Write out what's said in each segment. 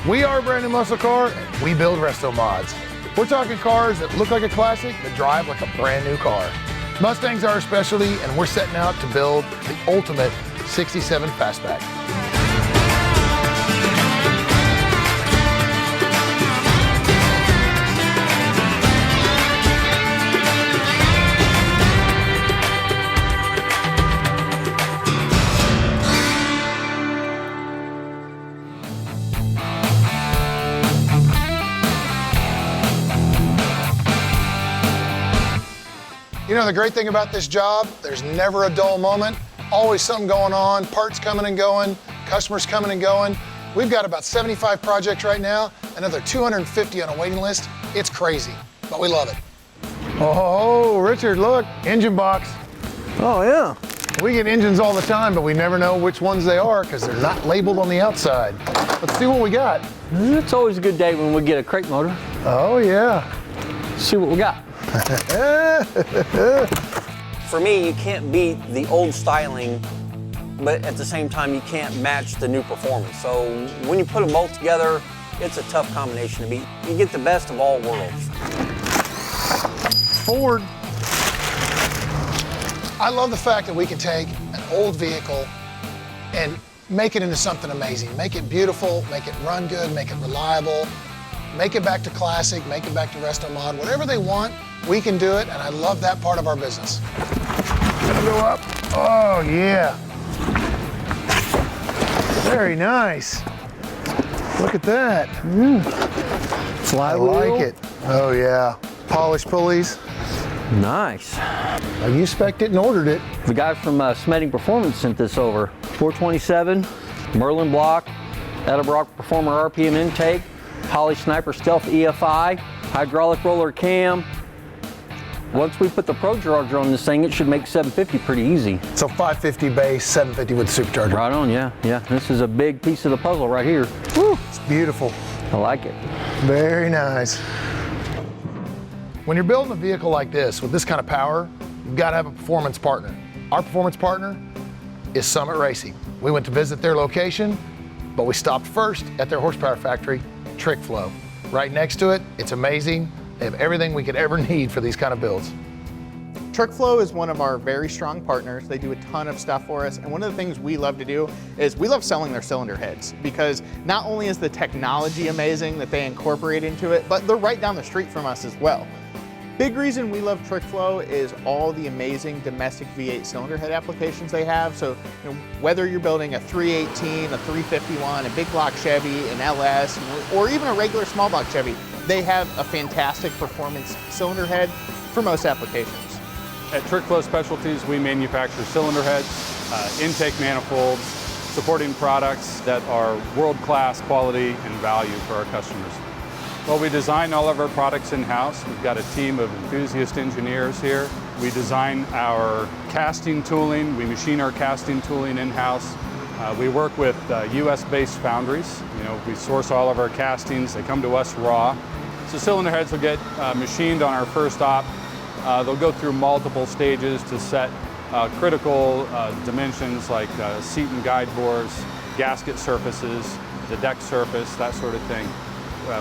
We are a brand new muscle car, and we build RestoMods. We're talking cars that look like a classic, but drive like a brand new car. Mustangs are our specialty, and we're setting out to build the ultimate 67 Fastback. You know, the great thing about this job, there's never a dull moment. Always something going on, parts coming and going, customers coming and going. We've got about 75 projects right now, another 250 on a waiting list. It's crazy, but we love it. Oh, Richard, look, engine box. Oh, yeah. We get engines all the time, but we never know which ones they are because they're not labeled on the outside. Let's see what we got. It's always a good day when we get a crate motor. Oh, yeah. Let's see what we got. For me, you can't beat the old styling, but at the same time, you can't match the new performance. So when you put them both together, it's a tough combination to beat. You get the best of all worlds. Ford. I love the fact that we can take an old vehicle and make it into something amazing. Make it beautiful, make it run good, make it reliable, make it back to classic, make it back to RestoMod, whatever they want. We can do it, and I love that part of our business. Gonna go up. Oh, yeah. Very nice. Look at that. Flywheel. I like it. Oh, yeah. Polished pulleys. Nice. Oh, you spec'd it and ordered it. The guy from Smedding Performance sent this over. 427, Merlin block, Edelbrock Performer RPM intake, Holley Sniper Stealth EFI, hydraulic roller cam. Once we put the Pro Charger on this thing, it should make 750 pretty easy. So 550 base, 750 with the Supercharger. Right on, yeah. This is a big piece of the puzzle right here. Woo. It's beautiful. I like it. Very nice. When you're building a vehicle like this, with this kind of power, you've got to have a performance partner. Our performance partner is Summit Racing. We went to visit their location, but we stopped first at their horsepower factory, TrickFlow. Right next to it, it's amazing. They have everything we could ever need for these kind of builds. TrickFlow is one of our very strong partners. They do a ton of stuff for us, and one of the things we love to do is we love selling their cylinder heads, because not only is the technology amazing that they incorporate into it, but they're right down the street from us as well. Big reason we love TrickFlow is all the amazing domestic V8 cylinder head applications they have. So whether you're building a 318, a 351, a big block Chevy, an LS, or even a regular small block Chevy, they have a fantastic performance cylinder head for most applications. At TrickFlow Specialties, we manufacture cylinder heads, intake manifolds, supporting products that are world-class quality and value for our customers. Well, we design all of our products in-house. We've got a team of enthusiast engineers here. We design our casting tooling. We machine our casting tooling in-house. We work with US-based foundries. We source all of our castings. They come to us raw. So cylinder heads will get machined on our first op. They'll go through multiple stages to set critical dimensions like seat and guide bores, gasket surfaces, the deck surface, that sort of thing.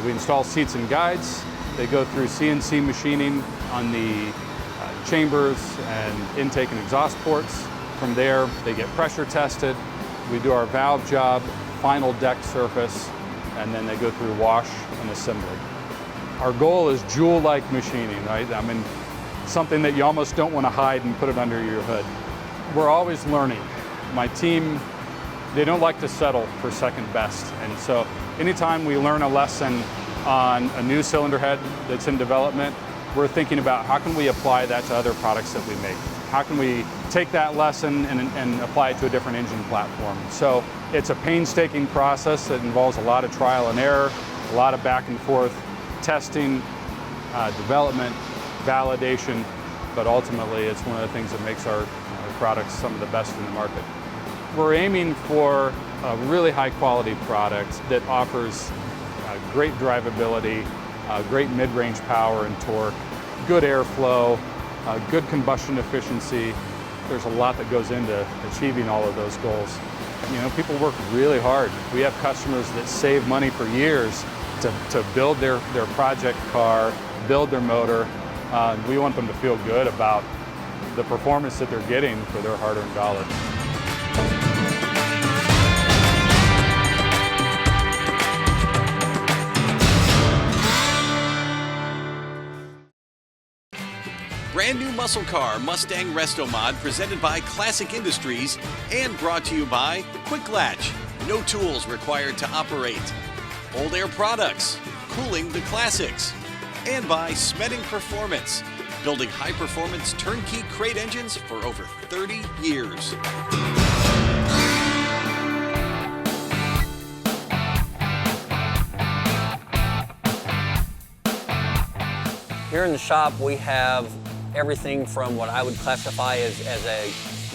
We install seats and guides. They go through CNC machining on the chambers and intake and exhaust ports. From there, they get pressure tested. We do our valve job, final deck surface, and then they go through wash and assembly. Our goal is jewel-like machining, right? I mean, something that you almost don't want to hide and put it under your hood. We're always learning. My team, they don't like to settle for second best. And so anytime we learn a lesson on a new cylinder head that's in development, we're thinking about how can we apply that to other products that we make? How can we take that lesson and apply it to a different engine platform? So it's a painstaking process that involves a lot of trial and error, a lot of back and forth testing, development, validation, but ultimately it's one of the things that makes our products some of the best in the market. We're aiming for a really high quality product that offers great drivability, great mid-range power and torque, good airflow, good combustion efficiency, there's a lot that goes into achieving all of those goals. You know, people work really hard. We have customers that save money for years to build their project car, build their motor. We want them to feel good about the performance that they're getting for their hard-earned dollar. Brand new muscle car Mustang RestoMod presented by Classic Industries and brought to you by Quick Latch, no tools required to operate. Old Air Products, cooling the classics. And by Smeding Performance, building high-performance turnkey crate engines for over 30 years. Here in the shop, we have everything from what I would classify as a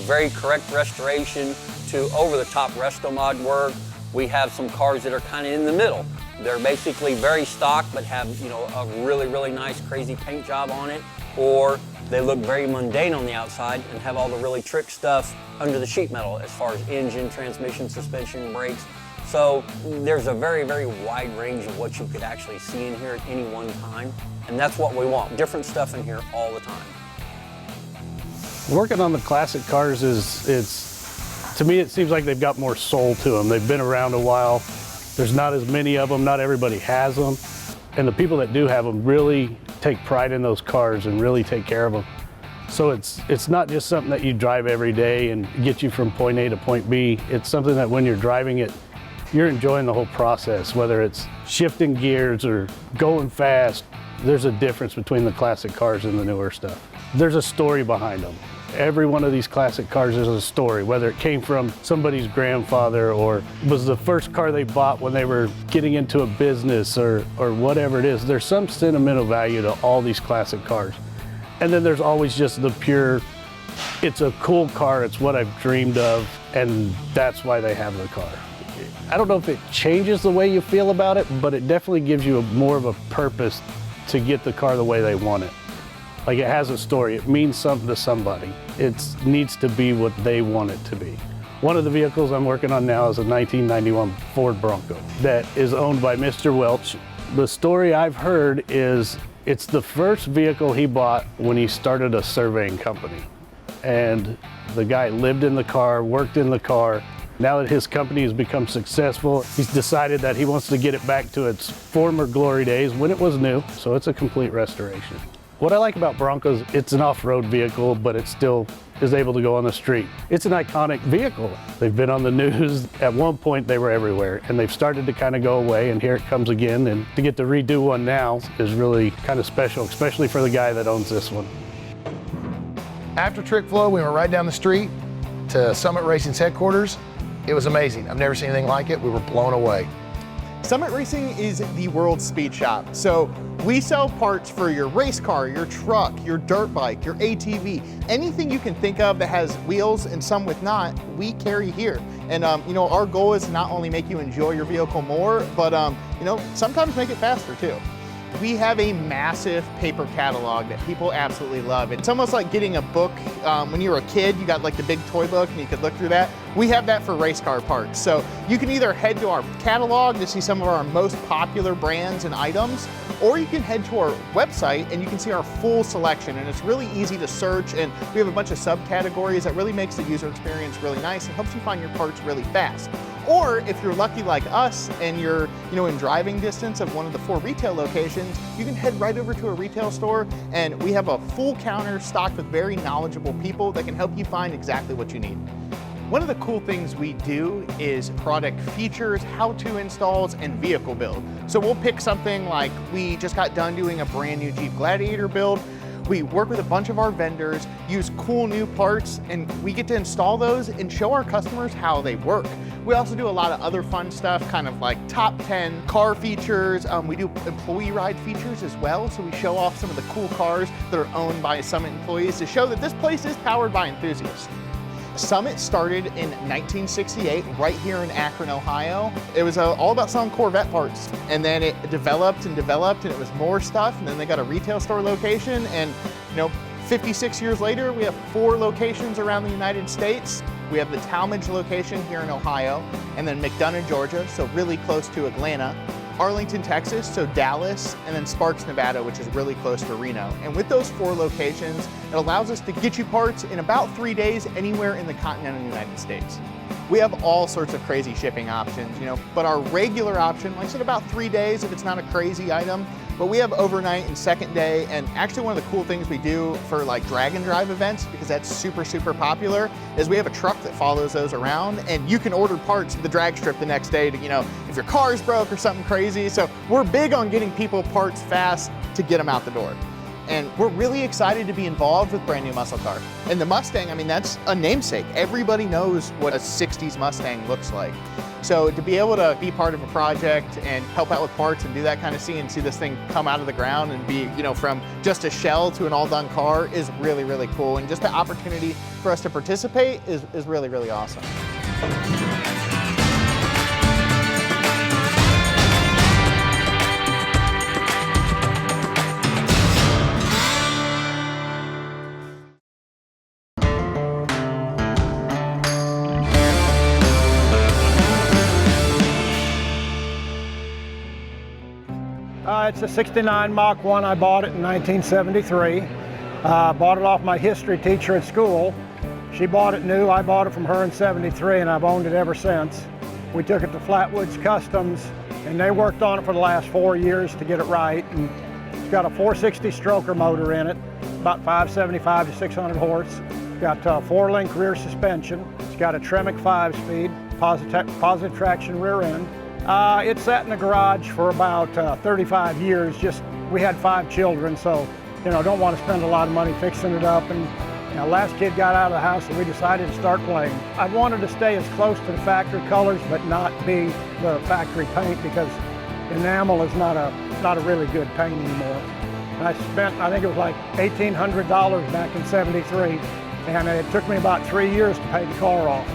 very correct restoration to over-the-top RestoMod work. We have some cars that are kind of in the middle. They're basically very stock, but have, you know, a really, really nice, crazy paint job on it. Or they look very mundane on the outside and have all the really trick stuff under the sheet metal as far as engine, transmission, suspension, brakes. So there's a very, very wide range of what you could actually see in here at any one time. And that's what we want, different stuff in here all the time. Working on the classic cars to me, it seems like they've got more soul to them. They've been around a while. There's not as many of them, not everybody has them. And the people that do have them really take pride in those cars and really take care of them. So it's not just something that you drive every day and get you from point A to point B. It's something that when you're driving it, you're enjoying the whole process, whether it's shifting gears or going fast. There's a difference between the classic cars and the newer stuff. There's a story behind them. Every one of these classic cars is a story, whether it came from somebody's grandfather or was the first car they bought when they were getting into a business or whatever it is. There's some sentimental value to all these classic cars. And then there's always just the pure, it's a cool car, it's what I've dreamed of, and that's why they have the car. I don't know if it changes the way you feel about it, but it definitely gives you more of a purpose to get the car the way they want it. Like, it has a story, it means something to somebody. It needs to be what they want it to be. One of the vehicles I'm working on now is a 1991 Ford Bronco that is owned by Mr. Welch. The story I've heard is it's the first vehicle he bought when he started a surveying company. And the guy lived in the car, worked in the car. Now that his company has become successful, he's decided that he wants to get it back to its former glory days when it was new, so it's a complete restoration. What I like about Broncos, it's an off-road vehicle, but it still is able to go on the street. It's an iconic vehicle. They've been on the news. At one point, they were everywhere, and they've started to kind of go away, and here it comes again. And to get to redo one now is really kind of special, especially for the guy that owns this one. After Trick Flow, we went right down the street to Summit Racing's headquarters. It was amazing. I've never seen anything like it. We were blown away. Summit Racing is the world's speed shop. So we sell parts for your race car, your truck, your dirt bike, your ATV, anything you can think of that has wheels and some with not, we carry here. And you know, our goal is to not only make you enjoy your vehicle more, but you know, sometimes make it faster too. We have a massive paper catalog that people absolutely love. It's almost like getting a book. When you were a kid, you got like the big toy book and you could look through that. We have that for race car parts. So you can either head to our catalog to see some of our most popular brands and items, or you can head to our website and you can see our full selection. And it's really easy to search, and we have a bunch of subcategories that really makes the user experience really nice and helps you find your parts really fast. Or if you're lucky like us and you're in driving distance of one of the 4 retail locations, you can head right over to a retail store, and we have a full counter stocked with very knowledgeable people that can help you find exactly what you need. One of the cool things we do is product features, how-to installs, and vehicle build. So we'll pick something like we just got done doing a brand new Jeep Gladiator build. We work with a bunch of our vendors, use cool new parts, and we get to install those and show our customers how they work. We also do a lot of other fun stuff, kind of like top 10 car features. We do employee ride features as well, so we show off some of the cool cars that are owned by Summit employees to show that this place is powered by enthusiasts. Summit started in 1968 right here in Akron, Ohio. It was all about selling Corvette parts, and then it developed and developed, and it was more stuff, and then they got a retail store location, and 56 years later, we have 4 locations around the United States. We have the Talmadge location here in Ohio, and then McDonough, Georgia, so really close to Atlanta. Arlington, Texas, so Dallas, and then Sparks, Nevada, which is really close to Reno. And with those 4 locations, it allows us to get you parts in about 3 days anywhere in the continental United States. We have all sorts of crazy shipping options, but our regular option, like I said, about 3 days if it's not a crazy item. But we have overnight and second day, and actually one of the cool things we do for like drag and drive events, because that's super, super popular, is we have a truck that follows those around, and you can order parts at the drag strip the next day to, if your car's broke or something crazy. So we're big on getting people parts fast to get them out the door. And we're really excited to be involved with brand new muscle car. And the Mustang, I mean, that's a namesake. Everybody knows what a 60s Mustang looks like. So to be able to be part of a project and help out with parts and do that kind of and see this thing come out of the ground and be, from just a shell to an all done car is really, really cool. And just the opportunity for us to participate is really, really awesome. It's a 69 Mach 1. I bought it in 1973. Bought it off my history teacher at school. She bought it new. I bought it from her in 73, and I've owned it ever since. We took it to Flatwoods Customs, and they worked on it for the last 4 years to get it right. And it's got a 460 stroker motor in it, about 575 to 600 horse. It's got a 4-link rear suspension. It's got a Tremec 5-speed, positive traction rear end. It sat in the garage for about 35 years. We had 5 children, so don't want to spend a lot of money fixing it up. And last kid got out of the house, and we decided to start playing. I wanted to stay as close to the factory colors, but not be the factory paint, because enamel is not a really good paint anymore. And I spent, I think it was like $1,800 back in '73, and it took me about 3 years to pay the car off.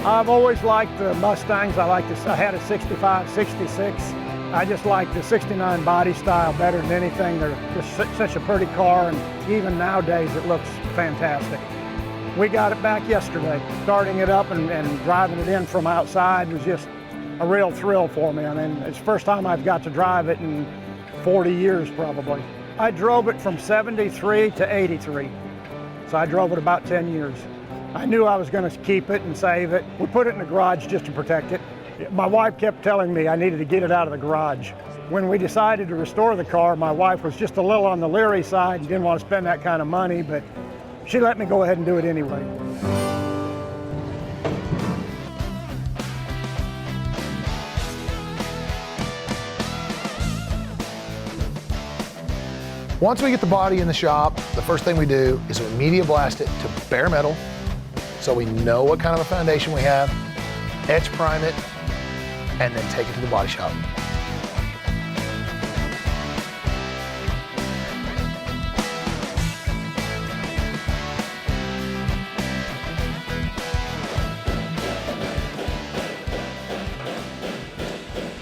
I've always liked the Mustangs. I had a 65, 66. I just like the 69 body style better than anything. They're just such a pretty car, and even nowadays it looks fantastic. We got it back yesterday. Starting it up and driving it in from outside was just a real thrill for me. I mean, it's the first time I've got to drive it in 40 years probably. I drove it from 73 to 83, so I drove it about 10 years. I knew I was going to keep it and save it. We put it in the garage just to protect it. My wife kept telling me I needed to get it out of the garage. When we decided to restore the car, my wife was just a little on the leery side and didn't want to spend that kind of money, but she let me go ahead and do it anyway. Once we get the body in the shop, the first thing we do is we media blast it to bare metal, so we know what kind of a foundation we have, etch prime it, and then take it to the body shop.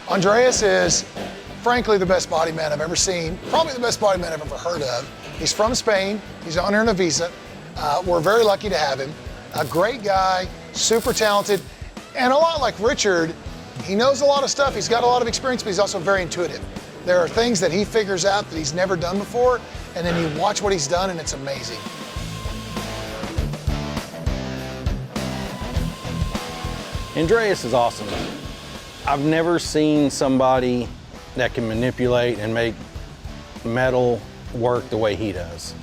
Andreas is frankly the best body man I've ever seen, probably the best body man I've ever heard of. He's from Spain, he's on here on a visa. We're very lucky to have him. A great guy, super talented, and a lot like Richard, he knows a lot of stuff, he's got a lot of experience, but he's also very intuitive. There are things that he figures out that he's never done before, and then you watch what he's done and it's amazing. Andreas is awesome. I've never seen somebody that can manipulate and make metal work the way he does.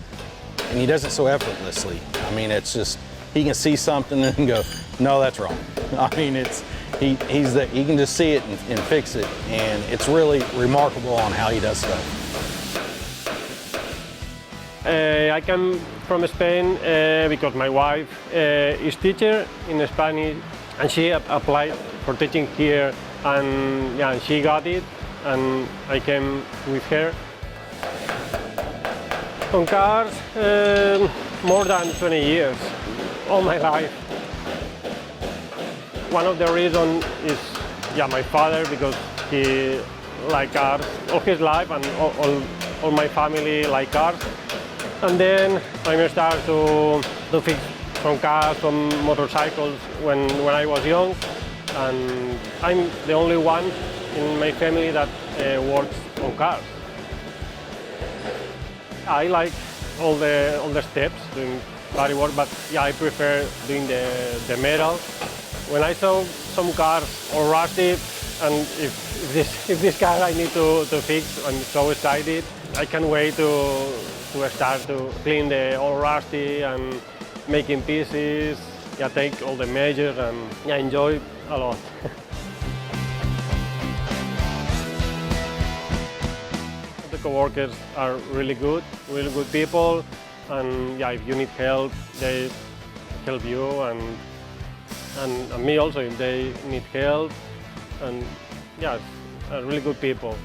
And he does it so effortlessly. I mean, it's just, he can see something and go, no, that's wrong. I mean, he can just see it and fix it. And it's really remarkable on how he does stuff. I come from Spain because my wife is teacher in Spanish, and she applied for teaching here, and yeah, she got it, and I came with her. On cars, more than 20 years, all my life. One of the reasons is my father, because he liked cars all his life, and all my family like cars. And then I started to fix some cars, some motorcycles when I was young. And I'm the only one in my family that works on cars. I like all the steps, doing body work, but yeah, I prefer doing the metal. When I saw some cars all rusty, and if this car I need to fix, I'm so excited. I can't wait to start to clean the all rusty and making pieces. Yeah, take all the measures and yeah, enjoy a lot. The coworkers are really good people, and yeah, if you need help, they help you, and me also if they need help, and yeah, really good people.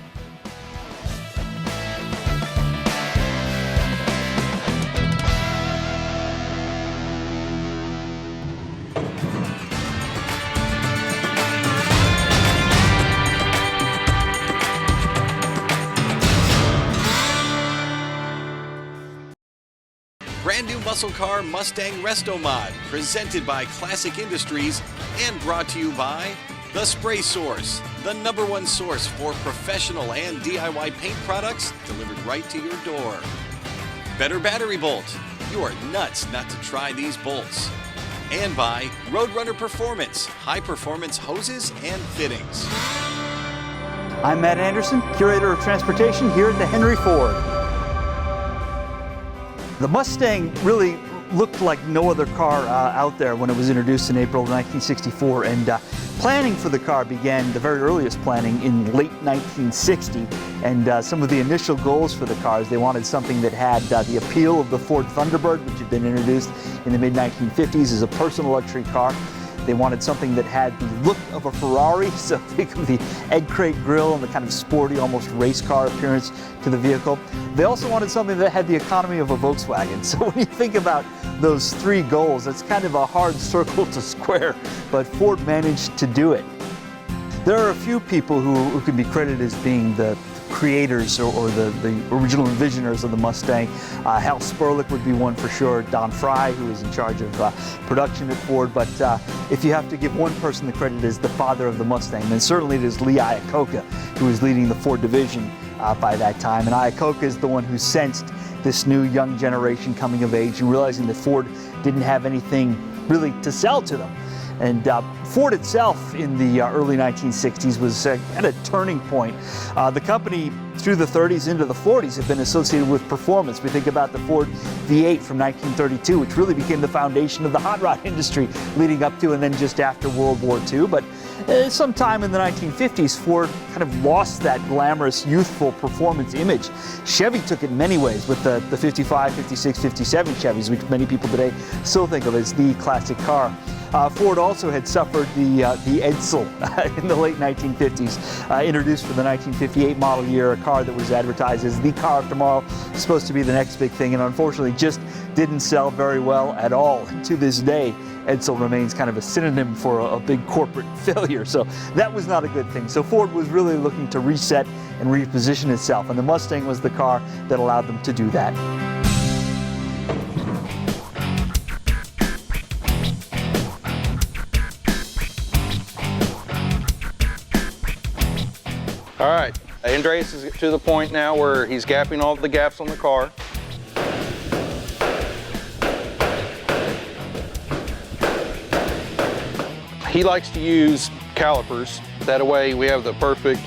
Brand new muscle car Mustang RestoMod, presented by Classic Industries and brought to you by The Spray Source, the #1 source for professional and DIY paint products delivered right to your door. Better Battery Bolt, you are nuts not to try these bolts. And by Roadrunner Performance, high performance hoses and fittings. I'm Matt Anderson, Curator of Transportation here at the Henry Ford. The Mustang really looked like no other car out there when it was introduced in April of 1964, and planning for the car began, the very earliest planning, in late 1960, and some of the initial goals for the cars, they wanted something that had the appeal of the Ford Thunderbird, which had been introduced in the mid-1950s as a personal luxury car. They wanted something that had the look of a Ferrari, so think of the egg crate grille and the kind of sporty, almost race car appearance to the vehicle. They also wanted something that had the economy of a Volkswagen. So when you think about those three goals, it's kind of a hard circle to square, but Ford managed to do it. There are a few people who can be credited as being the creators or the original envisioners of the Mustang. Hal Sperlich would be one for sure, Don Fry, who is in charge of production at Ford, but if you have to give one person the credit as the father of the Mustang, then certainly it is Lee Iacocca, who was leading the Ford division by that time. And Iacocca is the one who sensed this new young generation coming of age and realizing that Ford didn't have anything really to sell to them. And Ford itself in the early 1960s was at a turning point. The company through the 30s into the 40s had been associated with performance. We think about the Ford V8 from 1932, which really became the foundation of the hot rod industry leading up to and then just after World War II. But sometime in the 1950s, Ford kind of lost that glamorous, youthful performance image. Chevy took it in many ways with the 55, 56, 57 Chevys, which many people today still think of as the classic car. Ford also had suffered the Edsel in the late 1950s, introduced for the 1958 model year, a car that was advertised as the car of tomorrow, supposed to be the next big thing, and unfortunately just didn't sell very well at all. And to this day, Edsel remains kind of a synonym for a big corporate failure, so that was not a good thing. So Ford was really looking to reset and reposition itself, and the Mustang was the car that allowed them to do that. All right, Andreas is to the point now where he's gapping all the gaps on the car. He likes to use calipers. That way we have the perfect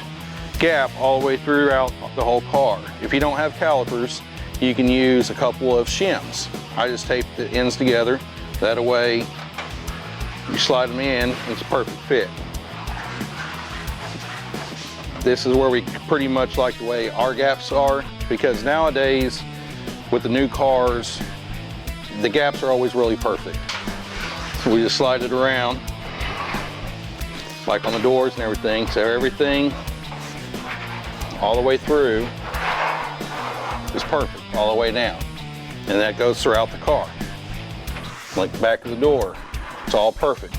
gap all the way throughout the whole car. If you don't have calipers, you can use a couple of shims. I just tape the ends together. That way you slide them in, it's a perfect fit. This is where we pretty much like the way our gaps are, because nowadays with the new cars, the gaps are always really perfect. So we just slide it around, like on the doors and everything. So everything all the way through is perfect, all the way down. And that goes throughout the car. Like the back of the door, it's all perfect.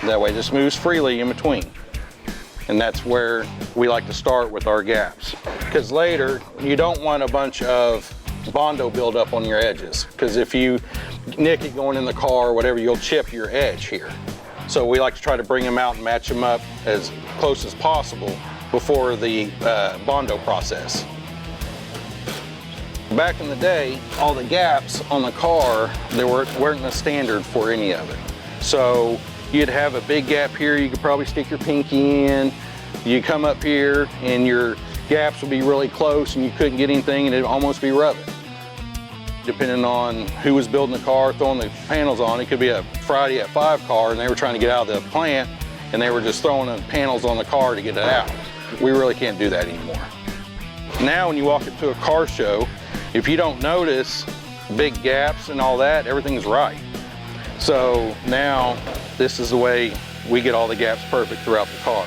That way it just moves freely in between. And that's where we like to start with our gaps. because later you don't want a bunch of Bondo buildup on your edges, because if you nick it going in the car or whatever, you'll chip your edge here. So we like to try to bring them out and match them up as close as possible before the Bondo process. Back in the day, all the gaps on the car, there weren't a standard for any of it. So you'd have a big gap here, you could probably stick your pinky in. You come up here and your gaps would be really close and you couldn't get anything and it'd almost be rubbing. Depending on who was building the car, throwing the panels on, it could be a Friday at 5 car and they were trying to get out of the plant and they were just throwing the panels on the car to get it out. We really can't do that anymore. Now when you walk into a car show, if you don't notice big gaps and all that, everything's right. So now this is the way we get all the gaps perfect throughout the car.